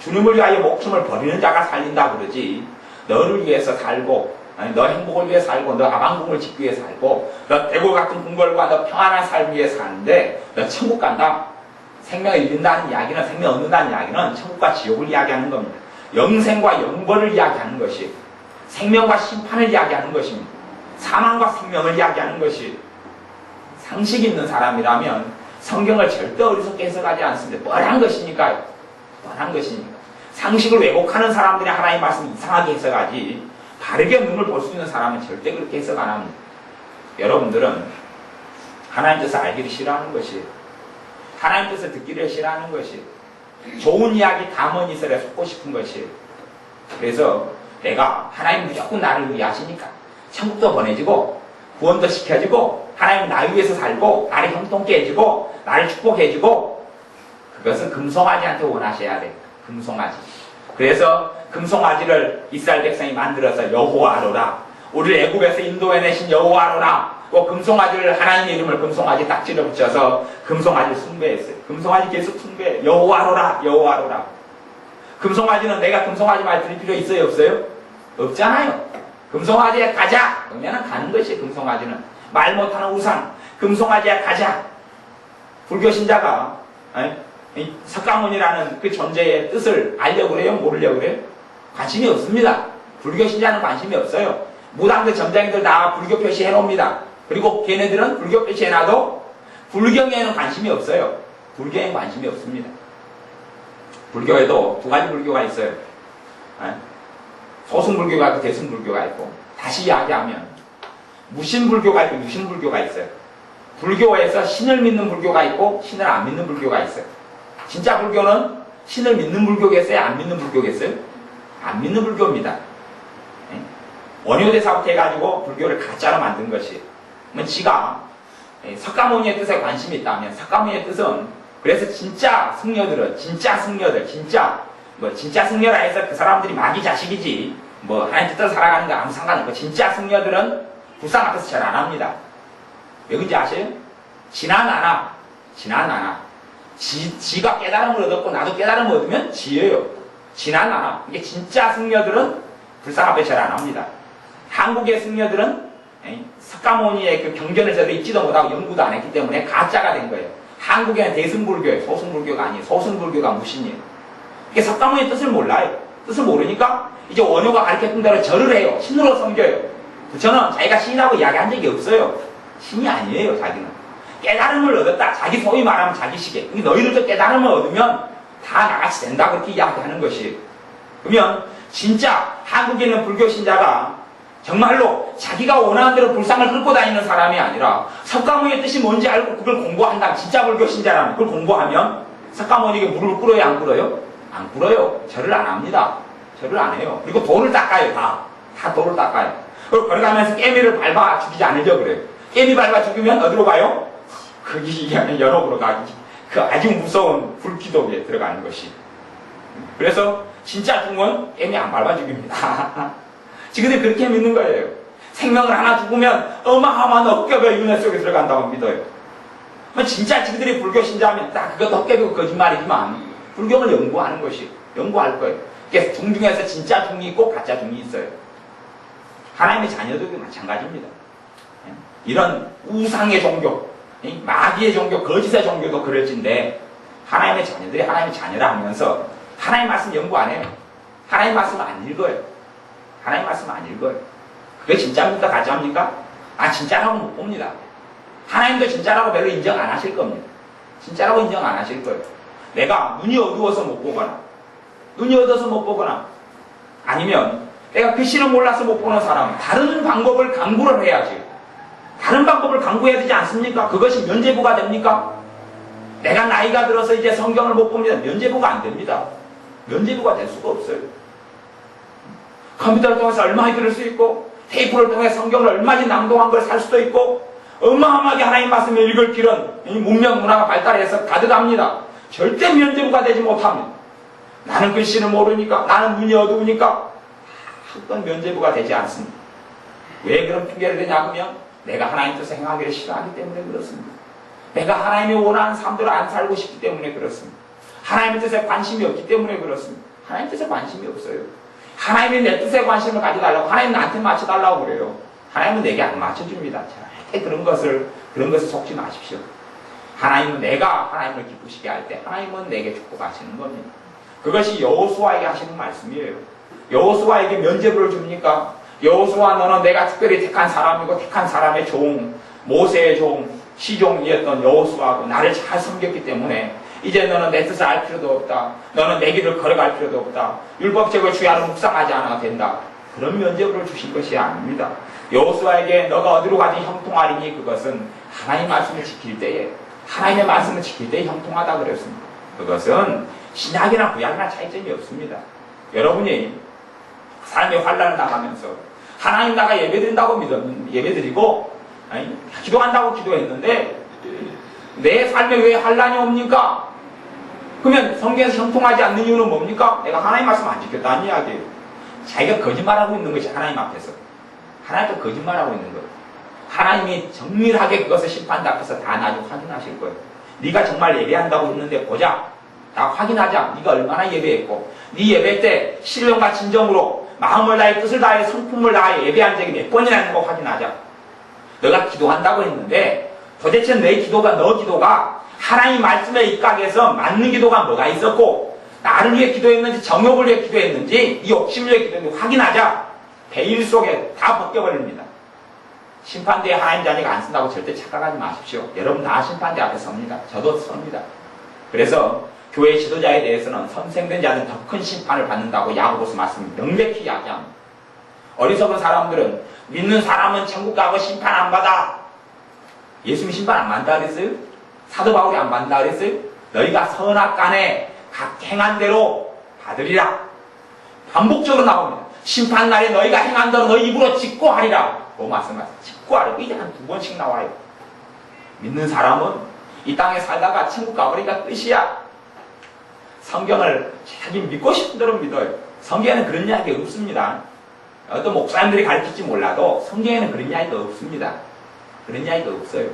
Speaker 1: 주님을 위하여 목숨을 버리는 자가 살린다 그러지 너를 위해서 살고 아니, 너 행복을 위해 살고, 너 아방궁을 짓기 위해 살고, 너 대골 같은 궁궐과 너 평안한 삶 위해 사는데, 너 천국 간다. 생명을 잃는다는 이야기는, 생명 얻는다는 이야기는 천국과 지옥을 이야기하는 겁니다. 영생과 영벌을 이야기하는 것이, 생명과 심판을 이야기하는 것입니다. 사망과 생명을 이야기하는 것이, 상식 있는 사람이라면 성경을 절대 어리석게 해석하지 않습니다. 뻔한 것이니까요. 뻔한 것이니까. 상식을 왜곡하는 사람들이 하나님의 말씀을 이상하게 해석하지, 바르게 눈을 볼 수 있는 사람은 절대 그렇게 해석 안 합니다. 여러분들은 하나님 뜻을 알기를 싫어하는 것이에요. 하나님 뜻을 듣기를 싫어하는 것이에요. 좋은 이야기 담언이설에 속고 싶은 것이에요. 그래서 내가 하나님 무조건 나를 위하시니까 천국도 보내주고 구원도 시켜주고 하나님 나를 위해서 살고 나를 형통케 해주고 나를 축복해주고, 그것은 금송아지한테 원하셔야 돼요. 금송아지. 그래서 금송아지를 이스라엘 백성이 만들어서 여호와로라, 우리를 애굽에서 인도해내신 여호와로라, 금송아지를, 하나님의 이름을 금송아지 딱지를 붙여서 금송아지를 숭배했어요. 금송아지 계속 숭배해. 여호와로라, 여호와로라. 금송아지는 내가 금송아지 말 들을 필요 있어요, 없어요? 없잖아요. 금송아지에 가자 그러면 가는 것이에요. 금송아지는 말 못하는 우상, 금송아지에 가자. 불교 신자가 석가모니라는 그 존재의 뜻을 알려고 그래요? 모르려고 그래요? 관심이 없습니다. 불교 신자는 관심이 없어요. 무당들, 점장이들 다 불교 표시해 놓습니다. 그리고 걔네들은 불교 표시해놔도 불경에는 관심이 없어요. 불경에 관심이 없습니다. 불교에도 두 가지 불교가 있어요. 소승불교가 있고 대승불교가 있고, 다시 이야기하면 무신불교가 있고 유신불교가 있어요. 불교에서 신을 믿는 불교가 있고 신을 안 믿는 불교가 있어요. 진짜 불교는 신을 믿는 불교겠어요? 안 믿는 불교겠어요? 안 믿는 불교입니다. 원효대사부터 해가지고 불교를 가짜로 만든 것이, 지가 석가모니의 뜻에 관심이 있다면, 석가모니의 뜻은, 그래서 진짜 승려들은, 진짜 승려라 해서 그 사람들이 마귀 자식이지, 하나님 뜻대로 살아가는 거 아무 상관없고, 진짜 승려들은 불상 앞에서 절 안 합니다. 왜 그런지 아세요? 지나나나. 지가 깨달음을 얻었고 나도 깨달음을 얻으면 지예요. 지나나나. 이게 진짜 승려들은 불상 앞에 절 안 합니다. 한국의 승려들은 석가모니의 그 경전을 제대로 읽지도 못하고 연구도 안 했기 때문에 가짜가 된 거예요. 한국에는 대승불교예요. 소승불교가 아니에요. 소승불교가 무신이에요. 이게 석가모니의 뜻을 몰라요. 뜻을 모르니까 이제 원효가 가르쳤던 대로 절을 해요. 신으로 섬겨요. 부처는 자기가 신이라고 이야기한 적이 없어요. 신이 아니에요, 자기는. 깨달음을 얻었다. 자기 소위 말하면 자기시계. 너희들도 깨달음을 얻으면 다 나같이 된다. 그렇게 이야기하는 것이. 그러면 진짜 한국에 있는 불교 신자가 정말로 자기가 원하는 대로 불상을 끌고 다니는 사람이 아니라 석가모니의 뜻이 뭔지 알고 그걸 공부한다. 진짜 불교 신자라면 그걸 공부하면 석가모니에게 무릎을 꿇어요, 안 꿇어요? 안 꿇어요. 절을 안 합니다. 절을 안 해요. 그리고 돌을 닦아요, 다 돌을 닦아요. 그리고 걸어가면서 깨미를 밟아 죽이지 않으려고 그래요. 깨미 밟아 죽이면 어디로 가요? 거기 연옥으로 가기. 그 아주 무서운 불기독에 들어가는 것이. 그래서 진짜 죽으면 깨미 안 밟아 죽입니다. 지금들 그렇게 믿는 거예요. 생명을 하나 죽으면 어마어마한 억압의 윤회 속에 들어간다고 믿어요. 진짜 지그들이 불교 신자면 딱 그것도 헛개비고 거짓말이지만 불교를 연구하는 것이, 연구할 거예요. 그래서 중에서 진짜 중이 있고 가짜 중이 있어요. 하나님의 자녀들도 마찬가지입니다. 이런 우상의 종교, 마귀의 종교, 거짓의 종교도 그럴진데 하나님의 자녀들이 하나님의 자녀라 하면서 하나님 말씀 연구 안 해요. 하나님 말씀 안 읽어요. 하나님 말씀 안 읽어요. 그게 진짜입니까? 가짜입니까? 진짜라고 못 봅니다. 하나님도 진짜라고 별로 인정 안 하실 겁니다. 진짜라고 인정 안 하실 거예요. 내가 눈이 어두워서 못 보거나, 눈이 어두워서 못 보거나, 아니면 내가 글씨를 몰라서 못 보는 사람, 다른 방법을 강구를 해야지. 다른 방법을 강구해야 되지 않습니까? 그것이 면죄부가 됩니까? 내가 나이가 들어서 이제 성경을 못 봅니다. 면죄부가 안 됩니다. 면죄부가 될 수가 없어요. 컴퓨터를 통해서 얼마나 들을 수 있고, 테이프를 통해 성경을 얼마나 낭독한 걸 살 수도 있고, 어마어마하게 하나님 말씀을 읽을 길은 문명 문화가 발달해서 가득합니다. 절대 면죄부가 되지 못합니다. 나는 글씨를 모르니까, 나는 눈이 어두우니까 어떤 면죄부가 되지 않습니다. 왜 그런 핑계를 대냐 하면 내가 하나님 뜻을 행하기를 싫어하기 때문에 그렇습니다. 내가 하나님이 원하는 삶대로 안 살고 싶기 때문에 그렇습니다. 하나님의 뜻에 관심이 없기 때문에 그렇습니다. 하나님 뜻에 관심이 없어요. 하나님이 내 뜻에 관심을 가져달라고 하나님 나한테 맞춰달라고 그래요. 하나님은 내게 안 맞춰줍니다. 절대 그런 것을 속지 마십시오. 하나님은 내가 하나님을 기쁘시게 할 때 하나님은 내게 축복하시는 겁니다. 그것이 여호수아에게 하시는 말씀이에요. 여호수아에게 면죄부를 줍니까? 여호수아 너는 내가 특별히 택한 사람이고 택한 사람의 종, 모세의 종, 시종이었던 여호수아고 나를 잘 섬겼기 때문에 이제 너는 내 뜻을 알 필요도 없다. 너는 내 길을 걸어갈 필요도 없다. 율법책을 주야로 묵상하지 않아도 된다. 그런 면죄부를 주신 것이 아닙니다. 여호수아에게 너가 어디로 가든 형통하리니 그것은 하나님의 말씀을 지킬 때에 하나님의 말씀을 지킬 때에 형통하다 그랬습니다. 그것은 신약이나 구약이나 차이점이 없습니다. 여러분이 삶의 환란을 나가면서 하나님 나가 예배드린다고 예배드리고 기도한다고 기도했는데 내 삶에 왜 환란이 옵니까? 그러면 성경에서 형통하지 않는 이유는 뭡니까? 내가 하나님 말씀 안 지켰다는 이야기예요. 자기가 거짓말하고 있는 것이 하나님 앞에서. 하나님도 거짓말하고 있는 거예요. 하나님이 정밀하게 그것을 심판대 앞에서 다 나중에 확인하실 거예요. 네가 정말 예배한다고 했는데 보자. 다 확인하자. 네가 얼마나 예배했고 네 예배 때 신령과 진정으로 마음을 다해 뜻을 다해 성품을 다해 예배한 적이 몇 번이나 있는 거 확인하자. 너가 기도한다고 했는데 도대체 너 기도가 하나님 말씀에 입각해서 맞는 기도가 뭐가 있었고 나를 위해 기도했는지 정욕을 위해 기도했는지 이 욕심을 위해 기도했는지 확인하자. 베일 속에 다 벗겨버립니다. 심판대에 하나님 자녀가 안 쓴다고 절대 착각하지 마십시오. 여러분 다 심판대 앞에 섭니다. 저도 섭니다. 그래서 교회 지도자에 대해서는 선생된 자는 더 큰 심판을 받는다고 야고보서 말씀이 명백히 이야기합니다. 어리석은 사람들은 믿는 사람은 천국 가고 심판 안 받아. 예수님 심판 안 받는다 그랬어요? 사도 바울이 안 받는다 그랬어요? 너희가 선악간에 각 행한 대로 받으리라. 반복적으로 나옵니다. 심판날에 너희가 행한 대로 너희 입으로 직고하리라. 뭐 말씀하세요? 직고하리라. 이제 한 2번씩 나와요. 믿는 사람은 이 땅에 살다가 천국 가버리니까 끝이야. 성경을 자기 믿고 싶은 대로 믿어요. 성경에는 그런 이야기 없습니다. 어떤 목사님들이 가르칠지 몰라도 성경에는 그런 이야기가 없습니다. 그런 이야기가 없어요.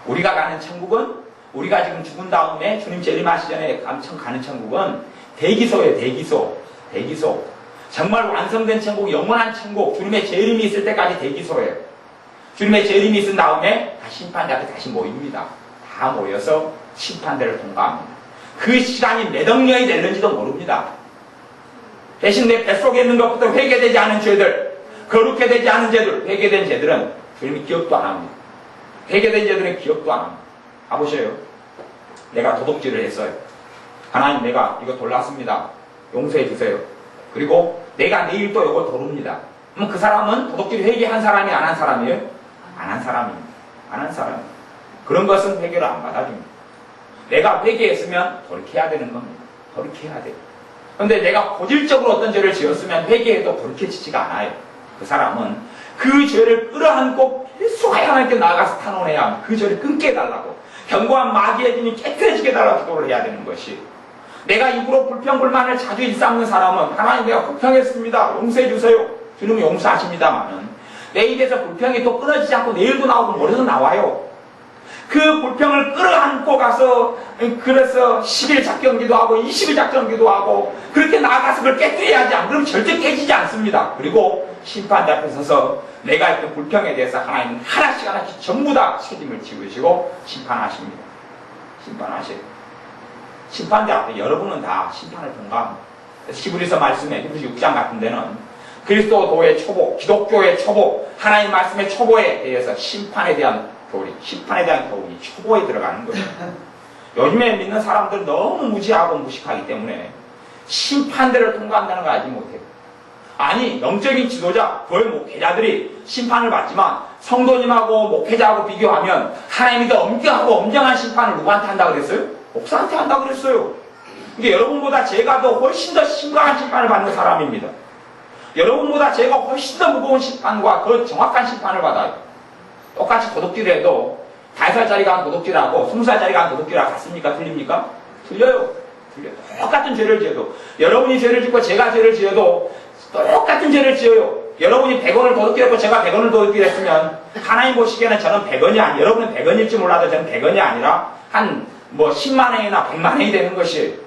Speaker 1: 우리가 가는 천국은 우리가 지금 죽은 다음에 주님 재림하시 전에 가는 천국은 대기소예요. 대기소. 정말 완성된 천국, 영원한 천국, 주님의 재림이 있을 때까지 대기소예요. 주님의 재림이 있은 다음에 다 심판대 앞에 다시 모입니다. 다 모여서 심판대를 통과합니다. 그 시간이 몇 억 년이 될는지도 모릅니다. 대신 내 뱃속에 있는 것부터 회개되지 않은 죄들, 거룩해 되지 않은 죄들, 회개된 죄들은 주님이 기억도 안 합니다. 회개된 죄들은 기억도 안 합니다. 가보셔요. 내가 도둑질을 했어요. 하나님 내가 이거 돌랐습니다. 용서해 주세요. 그리고 내가 내일 또 이걸 도릅니다. 그럼 그 사람은 도둑질 회개한 사람이 안 한 사람이에요? 안 한 사람입니다. 안 한 사람. 그런 것은 회개를 안 받아줍니다. 내가 회개했으면 돌이켜야 되는 겁니다. 돌이켜야 돼요. 그런데 내가 고질적으로 어떤 죄를 지었으면 회개해도 돌이켜지지가 않아요. 그 사람은 그 죄를 끌어안고 필수하여 하나님께 나아가서 탄원해야 합니다. 그 죄를 끊게 해달라고. 견고한 마귀의 힘이 깨끗해지게 해달라고 기도를 해야 되는 것이. 내가 입으로 불평불만을 자주 일삼는 사람은 하나님 내가 불평했습니다. 용서해 주세요. 주님은 용서하십니다만은 내 입에서 불평이 또 끊어지지 않고 내일도 나오고 모레도 나와요. 그 불평을 끌어안고 가서 그래서 10일 작정기도 하고 20일 작정기도 하고 그렇게 나아가서 그걸 깨뜨려야지. 안 그러면 절대 깨지지 않습니다. 그리고 심판대 앞에 서서 내가 했던 불평에 대해서 하나님은 하나씩 전부 다 책임을 지우시고 심판하십니다. 심판하세요. 심판대 앞에 여러분은 다 심판을 통과합니다. 히브리서 말씀에 히브리서 6장 같은 데는 그리스도도의 초보, 기독교의 초보, 하나님 말씀의 초보에 대해서 심판에 대한 교리, 초보에 들어가는 거예요. 요즘에 믿는 사람들 너무 무지하고 무식하기 때문에 심판대를 통과한다는 걸 알지 못해요. 아니, 영적인 지도자, 교회 목회자들이 심판을 받지만 성도님하고 목회자하고 비교하면 하나님이 더 엄격하고 엄정한 심판을 누구한테 한다고 그랬어요? 목사한테 한다고 그랬어요. 근데 여러분보다 제가 더 훨씬 더 심각한 심판을 받는 사람입니다. 여러분보다 제가 훨씬 더 무거운 심판과 더 정확한 심판을 받아요. 똑같이 도둑질을 해도 5살짜리가 한 도둑질하고 20살짜리가 한 도둑질하고 같습니까? 틀립니까? 틀려요. 똑같은 죄를 지어도 여러분이 죄를 짓고 제가 죄를 지어도 똑같은 죄를 지어요. 여러분이 100원을 도둑질했고 제가 100원을 도둑질했으면 하나님 보시기에는 저는 100원이 아니 여러분은 100원일지 몰라도 저는 100원이 아니라 한 10만 원이나 100만 원이 되는 것이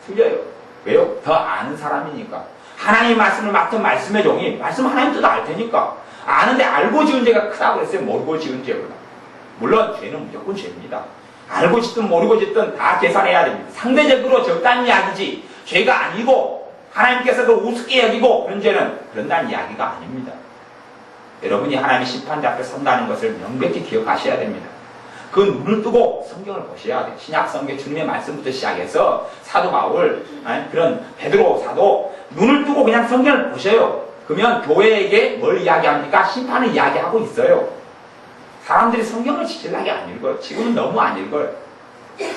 Speaker 1: 틀려요. 왜요? 더 아는 사람이니까. 하나님의 말씀을 맡은 말씀의 종이 말씀 하나님 뜻을 알 테니까 아는데 알고 지은 죄가 크다고 그랬어요. 모르고 지은 죄보다. 물론 죄는 무조건 죄입니다. 알고 짓든 모르고 짓든 다 계산해야 됩니다. 상대적으로 적다는 이야기지 죄가 아니고 하나님께서도 우습게 여기고 그런 죄는 그런다는 이야기가 아닙니다. 여러분이 하나님의 심판자 앞에 선다는 것을 명백히 기억하셔야 됩니다. 그 눈을 뜨고 성경을 보셔야 돼요. 신약 성경 주님의 말씀부터 시작해서 사도 바울, 그런 베드로 사도 눈을 뜨고 그냥 성경을 보셔요. 그러면 교회에게 뭘 이야기합니까? 심판을 이야기하고 있어요. 사람들이 성경을 지질하게 안 읽어요. 지금은 너무 안 읽어요.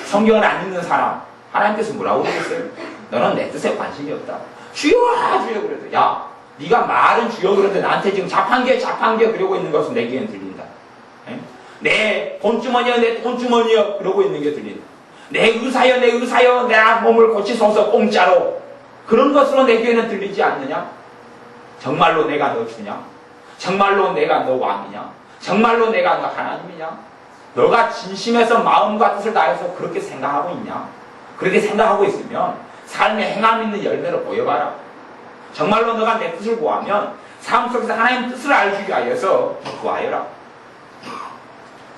Speaker 1: 성경을 안 읽는 사람 하나님께서 뭐라고 그랬어요? 너는 내 뜻에 관심이 없다. 주여 주여 그래도 야 네가 말은 주여 그러는데 나한테 지금 자판기에 그러고 있는 것은 내 귀에는 들린다. 내 돈주머니여 내 돈주머니여 그러고 있는 게 들린다. 내 의사여 내 몸을 고치소서 공짜로 그런 것으로 내 귀에는 들리지 않느냐? 정말로 내가 너 주냐? 정말로 내가 너 왕이냐? 정말로 내가 너 하나님이냐? 너가 진심에서 마음과 뜻을 다해서 그렇게 생각하고 있냐? 그렇게 생각하고 있으면 삶에 행함 있는 열매로 보여봐라. 정말로 너가 내 뜻을 구하면 삶 속에서 하나님 뜻을 알기 위하여서 구하여라.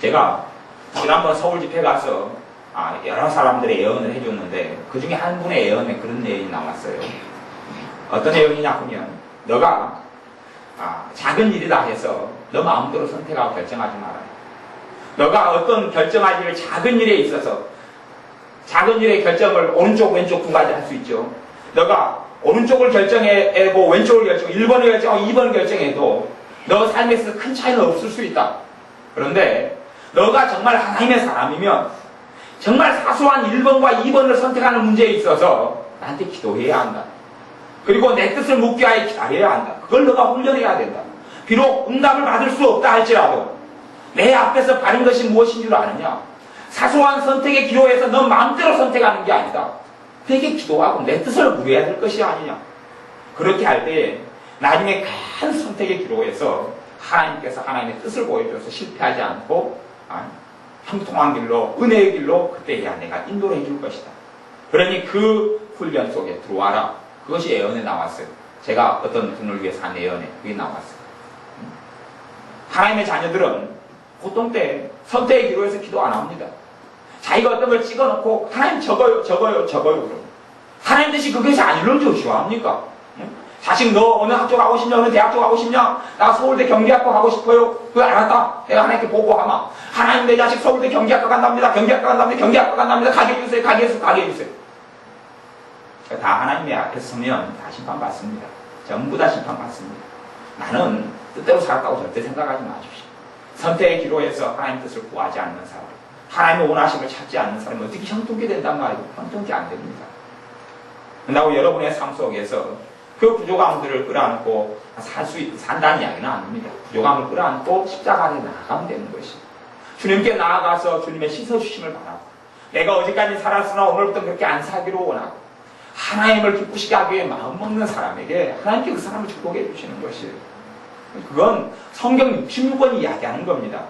Speaker 1: 제가 지난번 서울 집회 가서 여러 사람들의 예언을 해줬는데 그 중에 한 분의 예언에 그런 내용이 나왔어요. 어떤 내용이냐 하면 너가 작은 일이다 해서 너 마음대로 선택하고 결정하지 마라. 너가 어떤 결정할 일 작은 일에 있어서 작은 일의 결정을 오른쪽 왼쪽 두 가지 할 수 있죠. 너가 오른쪽을 결정해고 왼쪽을 결정 1번을 결정하고 2번을 결정해도 너 삶에 있어서 큰 차이는 없을 수 있다. 그런데 너가 정말 하나님의 사람이면 정말 사소한 1번과 2번을 선택하는 문제에 있어서 나한테 기도해야 한다. 그리고 내 뜻을 묻기 위하여 기다려야 한다. 그걸 너가 훈련해야 된다. 비록 응답을 받을 수 없다 할지라도 내 앞에서 바른 것이 무엇인 줄 아느냐? 사소한 선택에 기도해서 너 마음대로 선택하는 게 아니다. 그에게 기도하고 내 뜻을 물어야 될 것이 아니냐. 그렇게 할 때에 나중에 큰 선택에 기도해서 하나님께서 하나님의 뜻을 보여줘서 실패하지 않고 형통한 길로 은혜의 길로 그때야 내가 인도를 해줄 것이다. 그러니 그 훈련 속에 들어와라. 그것이 예언에 나왔어요. 제가 어떤 분을 위해서 한 예언에 그게 나왔어요. 하나님의 자녀들은 보통 때 선택의 기도에서 기도 안 합니다. 자기가 어떤 걸 찍어놓고 하나님 적어요 그럼 하나님 뜻이 그것이 아니면 좀 좋아합니까? 자식 너 어느 학교 가고 싶냐? 어느 대학교 가고 싶냐? 나 서울대 경기학과 가고 싶어요. 그거 알았다. 내가 하나님께 보고하마. 하나님 내 자식 서울대 경기학과 간답니다. 경기학과 간답니다. 가게 해주세요. 다 하나님의 앞에 서면 다 심판받습니다. 전부 다 심판받습니다. 나는 뜻대로 살았다고 절대 생각하지 마십시오. 선택의 기로에서 하나님 뜻을 구하지 않는 사람, 하나님의 원하심을 찾지 않는 사람이 어떻게 형통케 된단 말이고 형통케 안 됩니다. 그런다고 여러분의 삶 속에서 그 부족함들을 끌어안고 산다는 이야기는 아닙니다. 부족함을 끌어안고 십자가 안에 나아가면 되는 것이 주님께 나아가서 주님의 씻어주심을 바라고 내가 어제까지 살았으나 오늘부터 그렇게 안 살기로 원하고 하나님을 기쁘시게 하기 위해 마음먹는 사람에게 하나님께 그 사람을 축복해 주시는 것이에요. 그건 성경 66권이 이야기하는 겁니다.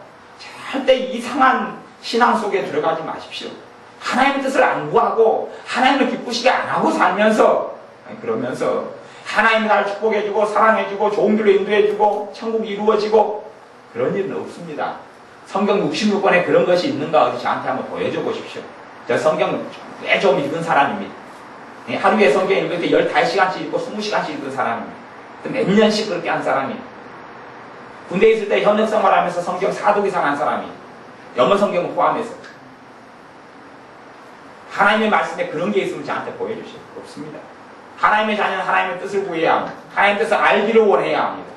Speaker 1: 절대 이상한 신앙 속에 들어가지 마십시오. 하나님의 뜻을 안 구하고 하나님을 기쁘시게 안 하고 살면서 그러면서 하나님이 나를 축복해주고 사랑해주고 좋은 길로 인도해주고 천국이 이루어지고 그런 일은 없습니다. 성경 66권에 그런 것이 있는가 어디 저한테 한번 보여줘 보십시오. 저 성경 꽤 좀 읽은 사람입니다. 하루에 성경 읽을 때 15시간씩 읽고 20시간씩 읽은 사람입니다. 몇 년씩 그렇게 한 사람이에요. 군대에 있을 때 현역 생활하면서 성경 4독 이상 한 사람이에요. 영어 성경을 포함해서. 하나님의 말씀에 그런 게 있으면 저한테 보여주시고 없습니다. 하나님의 자녀는 하나님의 뜻을 구해야 합니다. 하나님의 뜻을 알기를 원해야 합니다.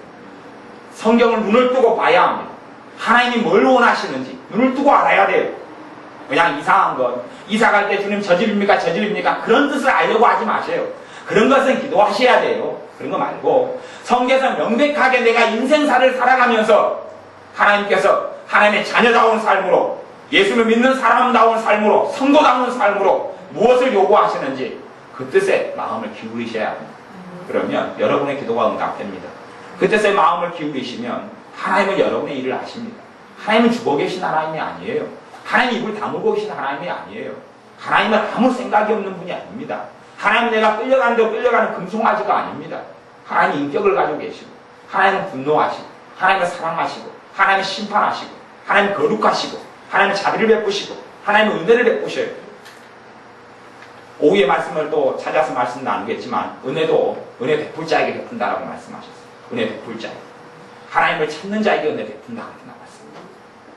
Speaker 1: 성경을 눈을 뜨고 봐야 합니다. 하나님이 뭘 원하시는지 눈을 뜨고 알아야 돼요. 그냥 이상한 것, 이사 갈 때 주님 저 집입니까? 그런 뜻을 알려고 하지 마세요. 그런 것은 기도하셔야 돼요. 그런 거 말고 성경에서 명백하게 내가 인생사를 살아가면서 하나님께서 하나님의 자녀다운 삶으로 예수를 믿는 사람다운 삶으로 성도다운 삶으로 무엇을 요구하시는지 그 뜻에 마음을 기울이셔야 합니다. 그러면 여러분의 기도가 응답됩니다. 그 뜻에 마음을 기울이시면 하나님은 여러분의 일을 하십니다. 하나님은 죽어 계신 하나님이 아니에요. 하나님 입을 다물고 계신 하나님이 아니에요. 하나님은 아무 생각이 없는 분이 아닙니다. 하나님 내가 끌려가는 대로 끌려가는 금송아지가 아닙니다. 하나님 인격을 가지고 계시고, 하나님은 분노하시고, 하나님은 사랑하시고, 하나님은 심판하시고, 하나님은 거룩하시고, 하나님은 자비를 베푸시고, 하나님은 은혜를 베푸셔요. 오후의 말씀을 또 찾아서 말씀 나누겠지만, 은혜도 은혜 베풀 자에게 베푼다라고 말씀하셨어요. 은혜 베풀 자에게. 하나님을 찾는 자에게 은혜 베푼다 그렇게 나왔습니다.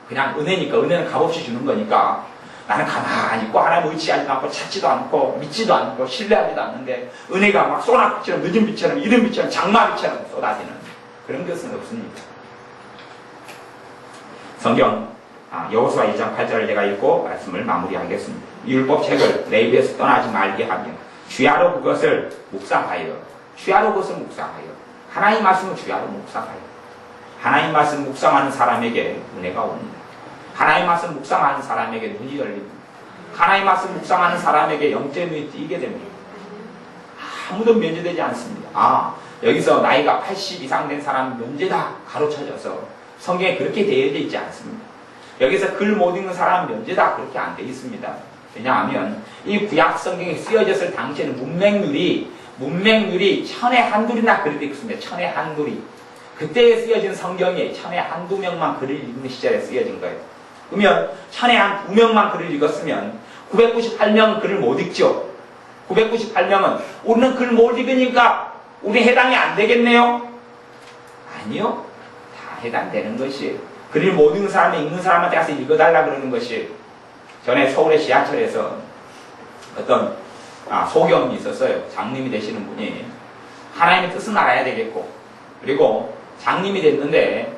Speaker 1: 그냥 은혜니까, 은혜는 값없이 주는 거니까 나는 가만히 있고 하나님을 의지하지도 않고 찾지도 않고 믿지도 않고 신뢰하지도 않는데 은혜가 막 소나비처럼 늦은 비처럼 이른 비처럼 장마비처럼 쏟아지는 그런 것은 없습니다. 성경 여호수아 2장 8절을 제가 읽고 말씀을 마무리하겠습니다. 율법책을 내 입에서 떠나지 말게 하며 주야로 그것을 묵상하여, 주야로 그것을 묵상하여, 하나님 말씀을 주야로 묵상하여. 하나님 말씀 묵상하는 사람에게 은혜가 옵니다. 하나님 말씀 묵상하는 사람에게 눈이 열립니다. 하나님 말씀 묵상하는 사람에게 영적 눈이 띄게 됩니다. 아무도 면제되지 않습니다. 여기서 나이가 80 이상 된 사람 면제다 가로쳐져서 성경에 그렇게 되어져 있지 않습니다. 여기서 글 못 읽는 사람 면제다 그렇게 안 되어 있습니다. 왜냐하면 이 구약 성경에 쓰여졌을 당시에는 문맹률이 천에 한둘이나 글이 있습니다. 천에 한둘이. 그때에 쓰여진 성경에 천에 한두 명만 글을 읽는 시절에 쓰여진 거예요. 그러면 천에 한 2명만 글을 읽었으면 998명은 글을 못 읽죠. 998명은 우리는 글 못 읽으니까 우리 해당이 안 되겠네요? 아니요. 다 해당되는 것이에요. 글을 못 읽는 사람이 읽는 사람한테 가서 읽어달라 그러는 것이. 전에 서울의 지하철에서 어떤 소경이 있었어요. 장님이 되시는 분이 하나님의 뜻은 알아야 되겠고, 그리고 장님이 됐는데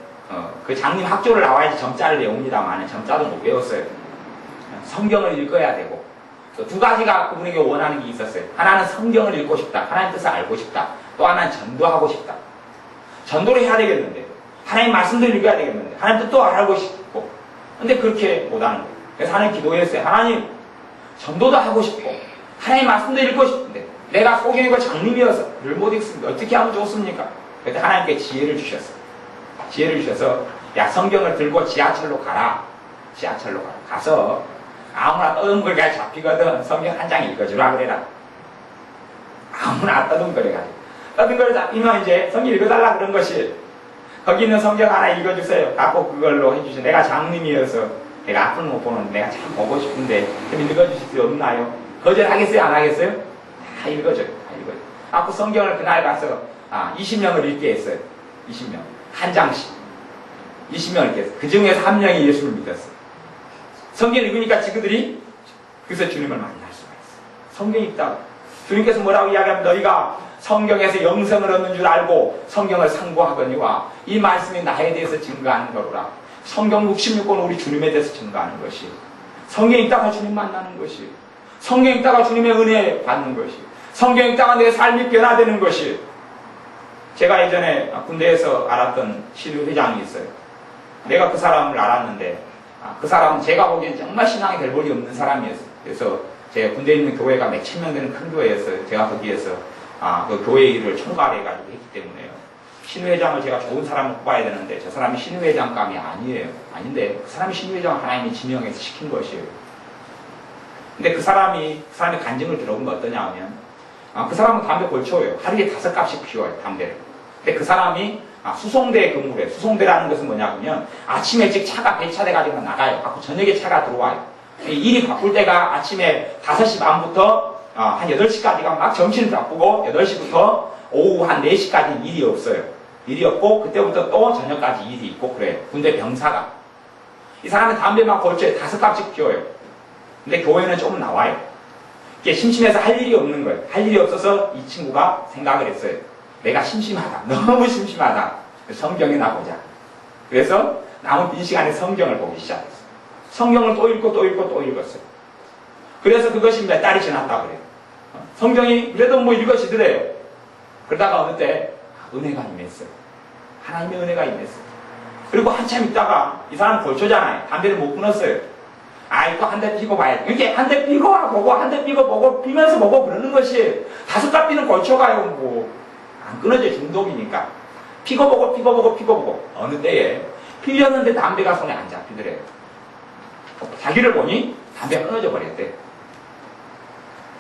Speaker 1: 그 장님 학교를 나와야지 점자를 외웁니다만 점자도 못 외웠어요. 성경을 읽어야 되고, 두 가지가 그분에게 원하는 게 있었어요. 하나는 성경을 읽고 싶다. 하나님 뜻을 알고 싶다. 또 하나는 전도하고 싶다. 전도를 해야 되겠는데, 하나님 말씀도 읽어야 되겠는데, 하나님 뜻도 알고 싶고, 근데 그렇게 못하는 거예요. 그래서 하나님 기도했어요. 하나님, 전도도 하고 싶고, 하나님 말씀도 읽고 싶은데, 내가 소경이고 장님이어서 늘 못 읽습니다. 어떻게 하면 좋습니까? 그때 하나님께 지혜를 주셨어요. 지혜를 주셔서, 야, 성경을 들고 지하철로 가라. 지하철로 가라. 가서, 아무나 떠듬거리가 잡히거든 성경 한 장 읽어주라 그래라. 아무나 떠듬거리가. 떠듬거리 잡히면 이제 성경 읽어달라 그런 것이, 거기 있는 성경 하나 읽어주세요. 갖고 그걸로 해주세요. 내가 장님이어서 내가 앞을 못 보는데 내가 참 보고 싶은데 좀 읽어주실 수 없나요? 거절하겠어요? 안 하겠어요? 다 읽어줘요. 다 읽어줘요. 갖고 성경을 그날 가서 20명을 읽게 했어요. 20명. 한 장씩. 20명을 읽게 했어요. 그 중에서 한 명이 예수를 믿었어요. 성경 읽으니까 친구들이 그래서 주님을 만날 수가 있어요. 성경 읽다가 주님께서 뭐라고 이야기하면 너희가 성경에서 영생을 얻는 줄 알고 성경을 상고하거니와 이 말씀이 나에 대해서 증거하는 거로라. 성경 66권 우리 주님에 대해서 증거하는 것이, 성경 읽다가 주님 만나는 것이, 성경 읽다가 주님의 은혜 받는 것이, 성경 읽다가 내 삶이 변화되는 것이. 제가 예전에 군대에서 알았던 신유회장이 있어요. 내가 그 사람을 알았는데 그 사람은 제가 보기엔 정말 신앙에 별 볼이 없는 사람이었어요. 그래서 제가 군대에 있는 교회가 몇 천 명 되는 큰 교회였어요. 제가 거기에서 그 교회 일을 총괄해가지고 했기 때문에요. 신회장을 제가 좋은 사람을 뽑아야 되는데 저 사람이 신회장감이 아니에요. 아닌데 그 사람이 신회장 하나님이 지명해서 시킨 것이에요. 근데 그 사람이 간증을 들어본 거 어떠냐 하면 그 사람은 담배 골초예요. 하루에 5갑씩 피워요, 담배를. 근데 그 사람이 수송대에 근무를 해요. 수송대라는 것은 뭐냐면 아침에 일찍 차가 배차돼가지고 나가요. 갖고 저녁에 차가 들어와요. 일이 바쁠 때가 아침에 5시 반부터 한 8시까지가 막 정신을 바쁘고 8시부터 오후 한 4시까지 일이 없어요. 일이 없고 그때부터 또 저녁까지 일이 있고 그래요. 군대 병사가. 이 사람은 담배만 골초에 5갑씩 피워요. 근데 교회는 조금 나와요. 이게 심심해서 할 일이 없는 거예요. 할 일이 없어서 이 친구가 생각을 했어요. 내가 심심하다. 너무 심심하다. 성경이나 보자. 그래서 남은 빈 시간에 성경을 보기 시작했어요. 성경을 또 읽고 또 읽고 또 읽었어요. 그래서 그것이 몇 달이 지났다 그래요. 성경이 그래도 뭐 읽어지더래요. 그러다가 어느 때 은혜가 임했어요. 하나님의 은혜가 임했어요. 그리고 한참 있다가 이 사람 골초잖아요. 담배를 못 끊었어요. 이거 한 대 피고 봐야지. 이렇게 한 대 피고 보고 한 대 피고 보고 피면서 보고 그러는 것이 5갑 피는 골초가요. 뭐 안 끊어져. 중독이니까. 피고 보고 피고 보고 피고 보고 어느 때에 피렸는데 담배가 손에 안 잡히더래요. 자기를 보니 담배가 끊어져 버렸대.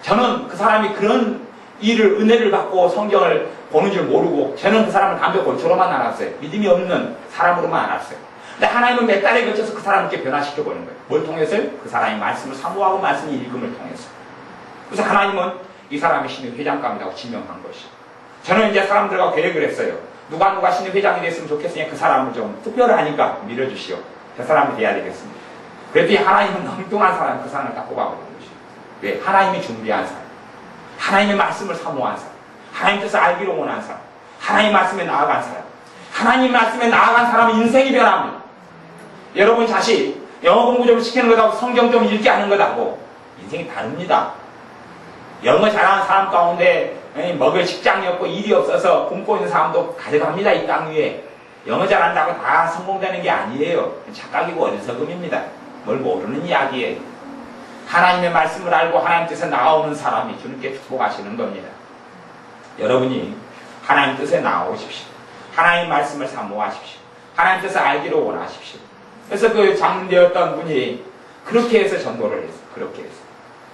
Speaker 1: 저는 그 사람이 그런 일을, 은혜를 받고 성경을 보는 줄 모르고, 저는 그 사람을 담배 골초로만 알았어요. 믿음이 없는 사람으로만 알았어요. 근데 하나님은 몇 달에 걸쳐서 그 사람을 이렇게 변화시켜보는 거예요. 뭘 통해서요? 그 사람이 말씀을 사모하고 말씀을 읽음을 통해서. 그래서 하나님은 이 사람이 신입 회장감이라고 지명한 것이죠. 저는 이제 사람들과 계획을 했어요. 누가 신입 회장이 됐으면 좋겠으니 그 사람을 좀 특별하니까 밀어주시오. 그 사람이 돼야 되겠습니다. 그랬더니 하나님은 엉뚱한 사람, 그 사람을 딱 뽑아버린 것이죠. 왜? 하나님이 준비한 사람. 하나님의 말씀을 사모한 사람. 하나님 뜻을 알기로 원한 사람. 하나님 말씀에 나아간 사람. 하나님 말씀에 나아간 사람은 인생이 변합니다. 여러분 자식, 영어 공부 좀 시키는 것하고 성경 좀 읽게 하는 것하고 인생이 다릅니다. 영어 잘하는 사람 가운데 먹을 직장이 없고 일이 없어서 굶고 있는 사람도 가져갑니다. 이 땅 위에. 영어 잘한다고 다 성공되는 게 아니에요. 착각이고 어리석음입니다. 뭘 모르는 이야기예요. 하나님의 말씀을 알고 하나님 뜻에 나오는 사람이 주님께 축복하시는 겁니다. 여러분이 하나님 뜻에 나오십시오. 하나님 말씀을 사모하십시오. 하나님 뜻을 알기로 원하십시오. 그래서 그 장로되었던 분이 그렇게 해서 전도를 했어요.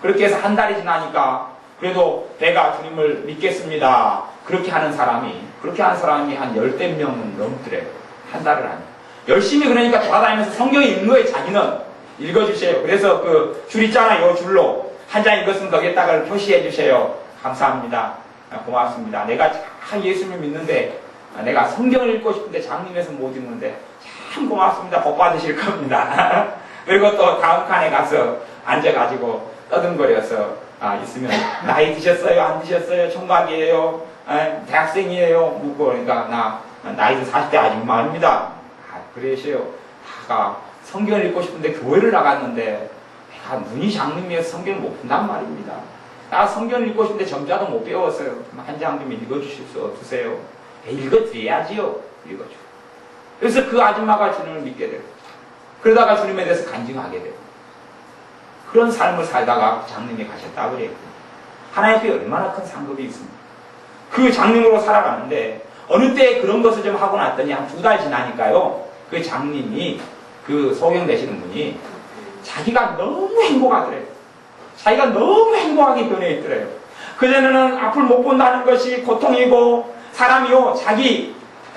Speaker 1: 그렇게 해서 한 달이 지나니까 그래도 내가 주님을 믿겠습니다. 그렇게 하는 사람이 한 10대 명은 넘더래요. 한 달을 하니까. 열심히 그러니까 돌아다니면서 성경 읽는 거예요. 자기는 읽어주세요. 그래서 그 줄 있잖아요. 요 줄로 한 장 읽었으면 거기에다가 표시해 주세요. 감사합니다. 고맙습니다. 내가 참 예수님을 믿는데 내가 성경을 읽고 싶은데 장님에서 못 읽는데 참 고맙습니다. 복 받으실 겁니다. 그리고 또 다음 칸에 가서 앉아가지고 떠듬거려서 있으면 나이 드셨어요? 안 드셨어요? 총각이에요? 대학생이에요? 묻고 그러니까 나이도 40대 아줌마입니다. 그러시요. 다가 성경을 읽고 싶은데 교회를 나갔는데 내가 눈이 장님이어서 성경을 못 푼단 말입니다. 나 성경을 읽고 싶은데 점자도 못 배웠어요. 한 장 좀 읽어주실 수 없으세요? 읽어드려야지요. 읽어줘. 그래서 그 아줌마가 주님을 믿게 되고 그러다가 주님에 대해서 간증하게 되고 그런 삶을 살다가 장님이 가셨다 그래요. 하나님 앞에 얼마나 큰 상급이 있습니까? 그 장님으로 살아가는데 어느 때 그런 것을 좀 하고 났더니 한 2달 지나니까요. 그 장님이 그 소경되시는 분이 자기가 너무 행복하더래요. 자기가 너무 행복하게 변해 있더래요. 그전에는 앞을 못 본다는 것이 고통이고 사람이요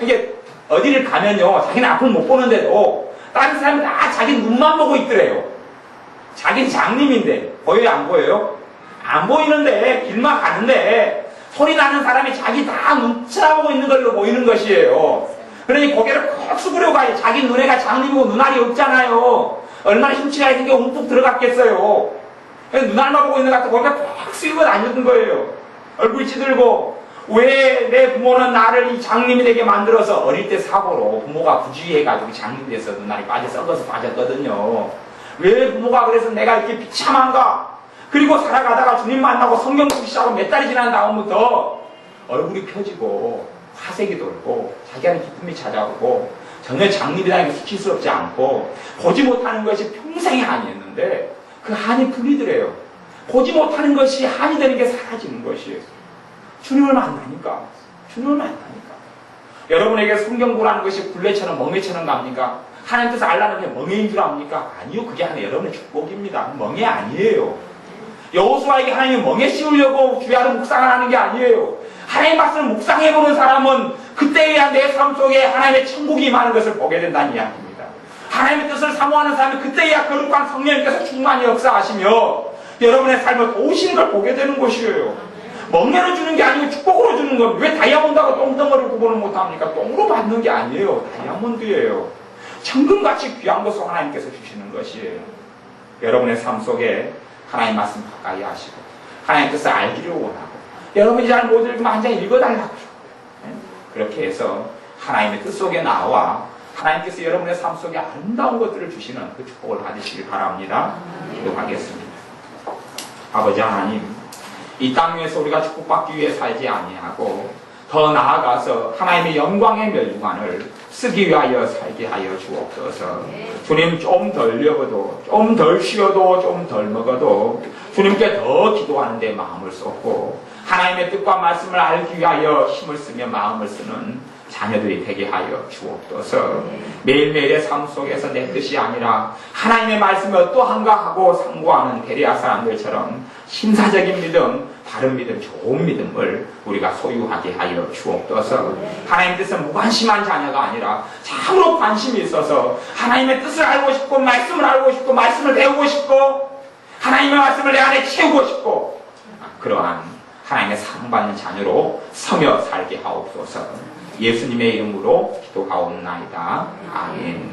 Speaker 1: 이게 어디를 가면요 자기는 앞을 못 보는데도 다른 사람이 다 자기 눈만 보고 있더래요. 자기는 장님인데 보여요 안 보여요? 안 보이는데 길만 가는데 소리 나는 사람이 자기 다 눈 쳐다보고 있는 걸로 보이는 것이에요. 그러니 고개를 콕 숙으려고 가요. 자기 눈에가 장님이고 눈알이 없잖아요. 얼마나 흉치가 있는 게 움푹 들어갔겠어요. 그래서 눈알만 보고 있는 것 같아 고개가 콕 숙이고 다니는 거예요. 얼굴이 찌들고 왜 내 부모는 나를 이 장님이 되게 만들어서 어릴 때 사고로 부모가 부주의해가지고 장님이 돼서 눈알이 썩어서 빠졌거든요. 왜 부모가 그래서 내가 이렇게 비참한가? 그리고 살아가다가 주님 만나고 성경 보기 시작하고 몇 달이 지난 다음부터 얼굴이 펴지고 화색이 돌고 자기한테 기쁨이 찾아오고 전혀 장님이라는 게 수치스럽지 않고 보지 못하는 것이 평생의 한이었는데 그 한이 풀리더래요. 보지 못하는 것이 한이 되는 게 사라지는 것이에요. 주님을 만나니까. 여러분에게 성경 보라는 것이 굴레처럼 멍해처럼 갑니까? 하나님 뜻을 알라는 게 멍해인 줄 압니까? 아니요. 그게 하나 여러분의 축복입니다. 멍해 아니에요. 여호수아에게 하나님이 멍해 씌우려고 주야로 묵상을 하는 게 아니에요. 하나님 말씀을 묵상해보는 사람은 그때야 내 삶 속에 하나님의 천국이 임하는 것을 보게 된다는 이야기입니다. 하나님의 뜻을 사모하는 사람이 그때야 거룩한 성령님께서 충만히 역사하시며 여러분의 삶을 도우시는 걸 보게 되는 것이에요. 멍해로 주는 게 아니고 축복으로 주는 겁니다. 왜 다이아몬드하고 똥덩어리를 구분을 못합니까? 똥으로 받는 게 아니에요. 다이아몬드예요. 천금같이 귀한 것을 하나님께서 주시는 것이에요. 여러분의 삶 속에 하나님 말씀 가까이 하시고 하나님 뜻을 알기를 원하고 여러분이 잘 못 읽으면 한 장 읽어달라고 그렇게 해서 하나님의 뜻 속에 나와 하나님께서 여러분의 삶 속에 아름다운 것들을 주시는 그 축복을 받으시길 바랍니다. 기도하겠습니다. 아버지 하나님, 이 땅 위에서 우리가 축복받기 위해 살지 아니하고 더 나아가서 하나님의 영광의 멸류관을 쓰기 위하여 살게 하여 주옵소서. 주님 좀 덜 먹어도 좀 덜 쉬어도 좀 덜 먹어도 주님께 더 기도하는 데 마음을 쏟고 하나님의 뜻과 말씀을 알기 위하여 힘을 쓰며 마음을 쓰는 자녀들이 되게 하여 주옵소서. 매일매일의 삶 속에서 내 뜻이 아니라 하나님의 말씀이 어떠한가 하고 상고하는 베레아 사람들처럼 신사적인 믿음, 바른 믿음, 좋은 믿음을 우리가 소유하게 하여 주옵소서. 하나님 뜻에 무관심한 자녀가 아니라 참으로 관심이 있어서 하나님의 뜻을 알고 싶고 말씀을 알고 싶고 말씀을 배우고 싶고 하나님의 말씀을 내 안에 채우고 싶고 그러한 하나님의 사랑받는 자녀로 서며 살게 하옵소서. 예수님의 이름으로 기도하옵나이다. 아멘.